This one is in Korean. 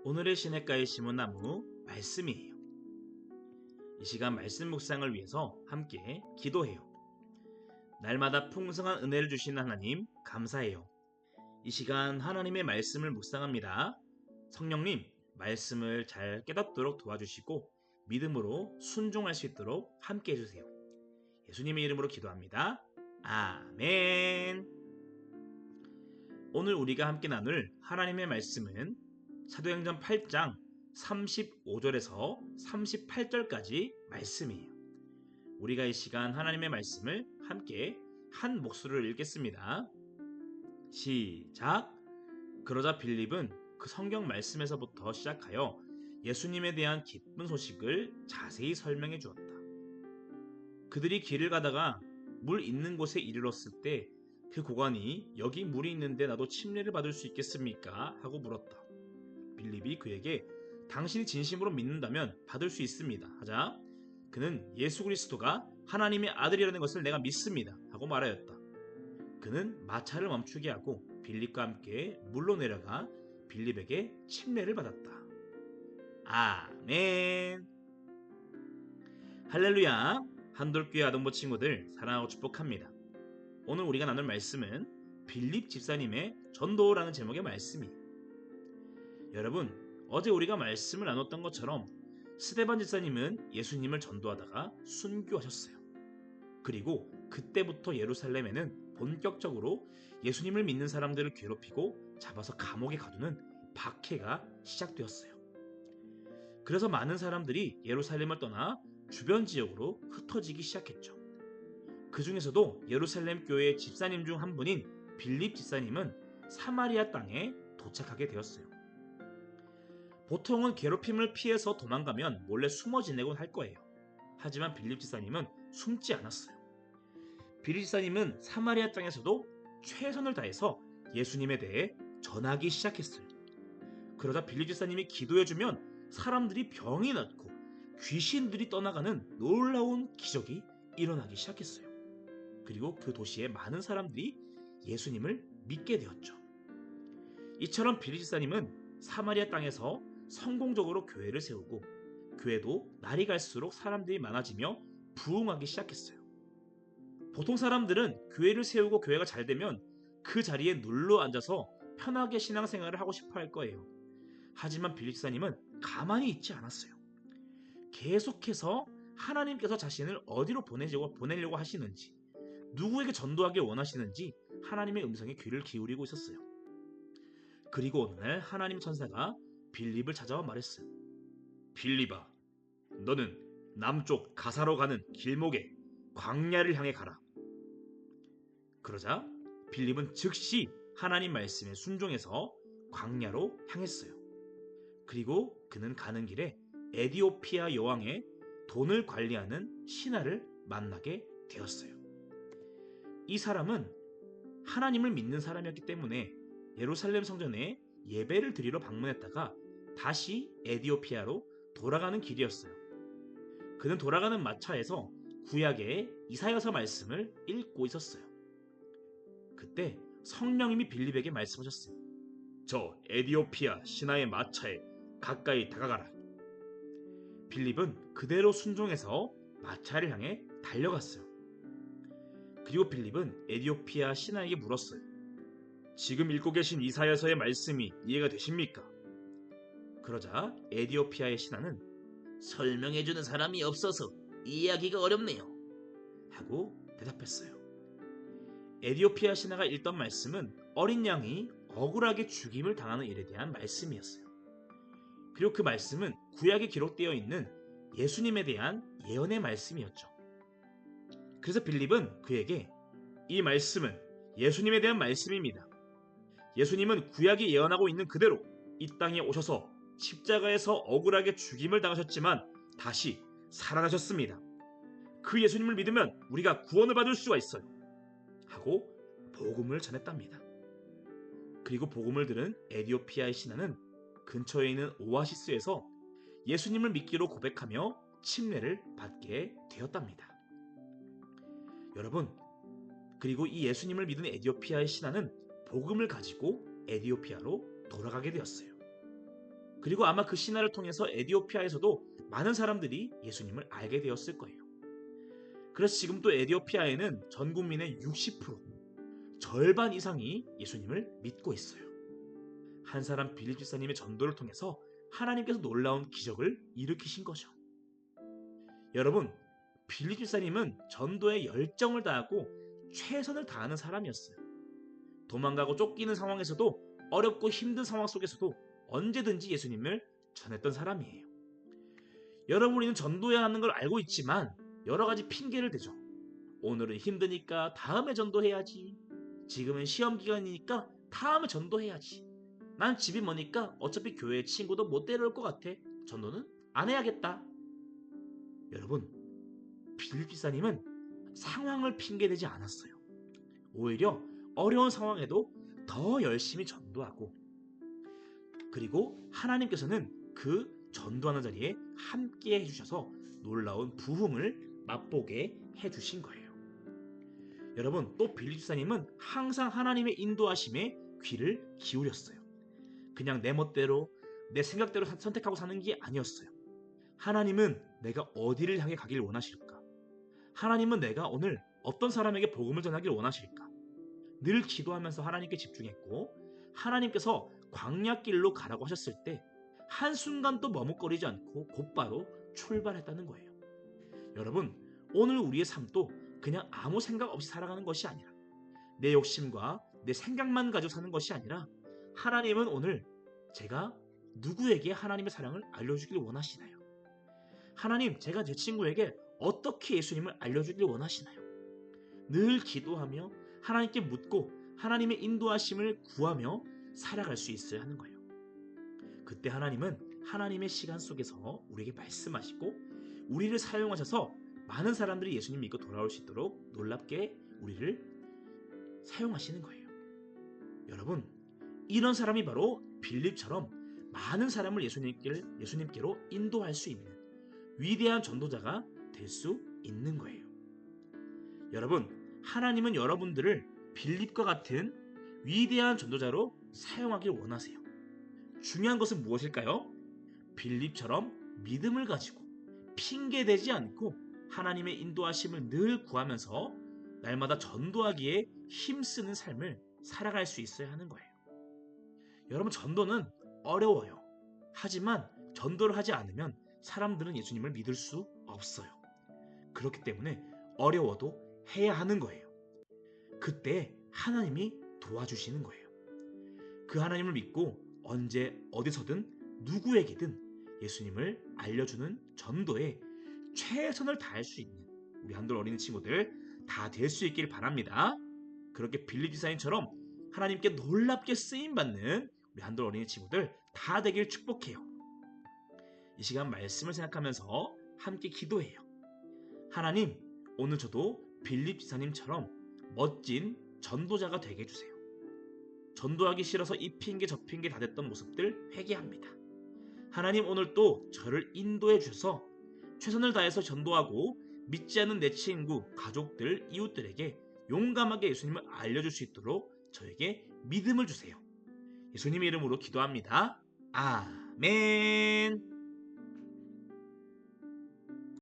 오늘의 시냇가에 심은 나무 말씀이에요. 이 시간 말씀 묵상을 위해서 함께 기도해요. 날마다 풍성한 은혜를 주시는 하나님 감사해요. 이 시간 하나님의 말씀을 묵상합니다. 성령님, 말씀을 잘 깨닫도록 도와주시고 믿음으로 순종할 수 있도록 함께 해주세요. 예수님의 이름으로 기도합니다. 아멘. 오늘 우리가 함께 나눌 하나님의 말씀은 사도행전 8장 35절에서 38절까지 말씀이에요. 우리가 이 시간 하나님의 말씀을 함께 한 목소리로 읽겠습니다. 시작! 그러자 빌립은 그 성경 말씀에서부터 시작하여 예수님에 대한 기쁜 소식을 자세히 설명해 주었다. 그들이 길을 가다가 물 있는 곳에 이르렀을 때 그 고관이 여기 물이 있는데 나도 침례를 받을 수 있겠습니까? 하고 물었다. 빌립이 그에게 당신이 진심으로 믿는다면 받을 수 있습니다. 하자 그는 예수 그리스도가 하나님의 아들이라는 것을 내가 믿습니다. 하고 말하였다. 그는 마차를 멈추게 하고 빌립과 함께 물로 내려가 빌립에게 침례를 받았다. 아멘. 할렐루야. 한돌교회 아동부 친구들 사랑하고 축복합니다. 오늘 우리가 나눌 말씀은 빌립 집사님의 전도라는 제목의 말씀이에요. 여러분, 어제 우리가 말씀을 나눴던 것처럼 스데반 집사님은 예수님을 전도하다가 순교하셨어요. 그리고 그때부터 예루살렘에는 본격적으로 예수님을 믿는 사람들을 괴롭히고 잡아서 감옥에 가두는 박해가 시작되었어요. 그래서 많은 사람들이 예루살렘을 떠나 주변 지역으로 흩어지기 시작했죠. 그 중에서도 예루살렘 교회의 집사님 중 한 분인 빌립 집사님은 사마리아 땅에 도착하게 되었어요. 보통은 괴롭힘을 피해서 도망가면 몰래 숨어 지내곤 할 거예요. 하지만 빌립 집사님은 숨지 않았어요. 빌립 집사님은 사마리아 땅에서도 최선을 다해서 예수님에 대해 전하기 시작했어요. 그러자 빌립 집사님이 기도해주면 사람들이 병이 낫고 귀신들이 떠나가는 놀라운 기적이 일어나기 시작했어요. 그리고 그 도시에 많은 사람들이 예수님을 믿게 되었죠. 이처럼 빌립 집사님은 사마리아 땅에서 성공적으로 교회를 세우고 교회도 날이 갈수록 사람들이 많아지며 부흥하기 시작했어요. 보통 사람들은 교회를 세우고 교회가 잘 되면 그 자리에 눌러 앉아서 편하게 신앙생활을 하고 싶어 할 거예요. 하지만 빌립 집사님은 가만히 있지 않았어요. 계속해서 하나님께서 자신을 어디로 보내려고 하시는지, 누구에게 전도하길 원하시는지 하나님의 음성에 귀를 기울이고 있었어요. 그리고 어느 날 하나님 천사가 빌립을 찾아와 말했어요. 빌립아, 너는 남쪽 가사로 가는 길목에 광야를 향해 가라. 그러자 빌립은 즉시 하나님 말씀에 순종해서 광야로 향했어요. 그리고 그는 가는 길에 에디오피아 여왕의 돈을 관리하는 신하를 만나게 되었어요. 이 사람은 하나님을 믿는 사람이었기 때문에 예루살렘 성전에 예배를 드리러 방문했다가 다시 에디오피아로 돌아가는 길이었어요. 그는 돌아가는 마차에서 구약의 이사야서 말씀을 읽고 있었어요. 그때 성령님이 빌립에게 말씀하셨어요. 저 에디오피아 신하의 마차에 가까이 다가가라. 빌립은 그대로 순종해서 마차를 향해 달려갔어요. 그리고 빌립은 에디오피아 신하에게 물었어요. 지금 읽고 계신 이사야서의 말씀이 이해가 되십니까? 그러자 에디오피아의 신하는 설명해주는 사람이 없어서 이해하기가 어렵네요. 하고 대답했어요. 에디오피아 신하가 읽던 말씀은 어린 양이 억울하게 죽임을 당하는 일에 대한 말씀이었어요. 그리고 그 말씀은 구약에 기록되어 있는 예수님에 대한 예언의 말씀이었죠. 그래서 빌립은 그에게 이 말씀은 예수님에 대한 말씀입니다. 예수님은 구약이 예언하고 있는 그대로 이 땅에 오셔서 십자가에서 억울하게 죽임을 당하셨지만 다시 살아나셨습니다. 그 예수님을 믿으면 우리가 구원을 받을 수가 있어요. 하고 복음을 전했답니다. 그리고 복음을 들은 에디오피아의 신하는 근처에 있는 오아시스에서 예수님을 믿기로 고백하며 침례를 받게 되었답니다. 여러분, 그리고 이 예수님을 믿은 에디오피아의 신하는 복음을 가지고 에디오피아로 돌아가게 되었어요. 그리고 아마 그 신화를 통해서 에디오피아에서도 많은 사람들이 예수님을 알게 되었을 거예요. 그래서 지금도 에디오피아에는 전 국민의 60%, 절반 이상이 예수님을 믿고 있어요. 한 사람 빌립 집사님의 전도를 통해서 하나님께서 놀라운 기적을 일으키신 거죠. 여러분, 빌립 집사님은 전도에 열정을 다하고 최선을 다하는 사람이었어요. 도망가고 쫓기는 상황에서도 어렵고 힘든 상황 속에서도 언제든지 예수님을 전했던 사람이에요. 여러분, 우리는 전도해야 하는 걸 알고 있지만 여러 가지 핑계를 대죠. 오늘은 힘드니까 다음에 전도해야지. 지금은 시험 기간이니까 다음에 전도해야지. 난 집이 머니까 어차피 교회 친구도 못 데려올 것 같아. 전도는 안 해야겠다. 여러분, 빌립 집사님은 상황을 핑계대지 않았어요. 오히려 어려운 상황에도 더 열심히 전도하고, 그리고 하나님께서는 그 전도하는 자리에 함께 해주셔서 놀라운 부흥을 맛보게 해주신 거예요. 여러분, 또 빌립 집사님은 항상 하나님의 인도하심에 귀를 기울였어요. 그냥 내 멋대로 내 생각대로 선택하고 사는 게 아니었어요. 하나님은 내가 어디를 향해 가길 원하실까? 하나님은 내가 오늘 어떤 사람에게 복음을 전하길 원하실까? 늘 기도하면서 하나님께 집중했고, 하나님께서 광야길로 가라고 하셨을 때 한순간도 머뭇거리지 않고 곧바로 출발했다는 거예요. 여러분, 오늘 우리의 삶도 그냥 아무 생각 없이 살아가는 것이 아니라, 내 욕심과 내 생각만 가지고 사는 것이 아니라, 하나님은 오늘 제가 누구에게 하나님의 사랑을 알려주길 원하시나요? 하나님, 제가 제 친구에게 어떻게 예수님을 알려주길 원하시나요? 늘 기도하며 하나님께 묻고 하나님의 인도하심을 구하며 살아갈 수 있어야 하는 거예요. 그때 하나님은 하나님의 시간 속에서 우리에게 말씀하시고 우리를 사용하셔서 많은 사람들이 예수님 믿고 돌아올 수 있도록 놀랍게 우리를 사용하시는 거예요. 여러분, 이런 사람이 바로 빌립처럼 많은 사람을 예수님께로 인도할 수 있는 위대한 전도자가 될 수 있는 거예요. 여러분, 하나님은 여러분들을 빌립과 같은 위대한 전도자로 사용하길 원하세요. 중요한 것은 무엇일까요? 빌립처럼 믿음을 가지고 핑계대지 않고 하나님의 인도하심을 늘 구하면서 날마다 전도하기에 힘쓰는 삶을 살아갈 수 있어야 하는 거예요. 여러분, 전도는 어려워요. 하지만 전도를 하지 않으면 사람들은 예수님을 믿을 수 없어요. 그렇기 때문에 어려워도 해야 하는 거예요. 그때 하나님이 도와주시는 거예요. 그 하나님을 믿고 언제 어디서든 누구에게든 예수님을 알려주는 전도에 최선을 다할 수 있는 우리 한돌 어린이 친구들 다 될 수 있길 바랍니다. 그렇게 빌립 집사님처럼 하나님께 놀랍게 쓰임받는 우리 한돌 어린이 친구들 다 되길 축복해요. 이 시간 말씀을 생각하면서 함께 기도해요. 하나님, 오늘 저도 빌립 집사님처럼 멋진 전도자가 되게 해주세요. 전도하기 싫어서 이 핑계 저 핑계 다 됐던 모습들 회개합니다. 하나님, 오늘 또 저를 인도해 주셔서 최선을 다해서 전도하고 믿지 않는 내 친구, 가족들, 이웃들에게 용감하게 예수님을 알려줄 수 있도록 저에게 믿음을 주세요. 예수님의 이름으로 기도합니다. 아멘.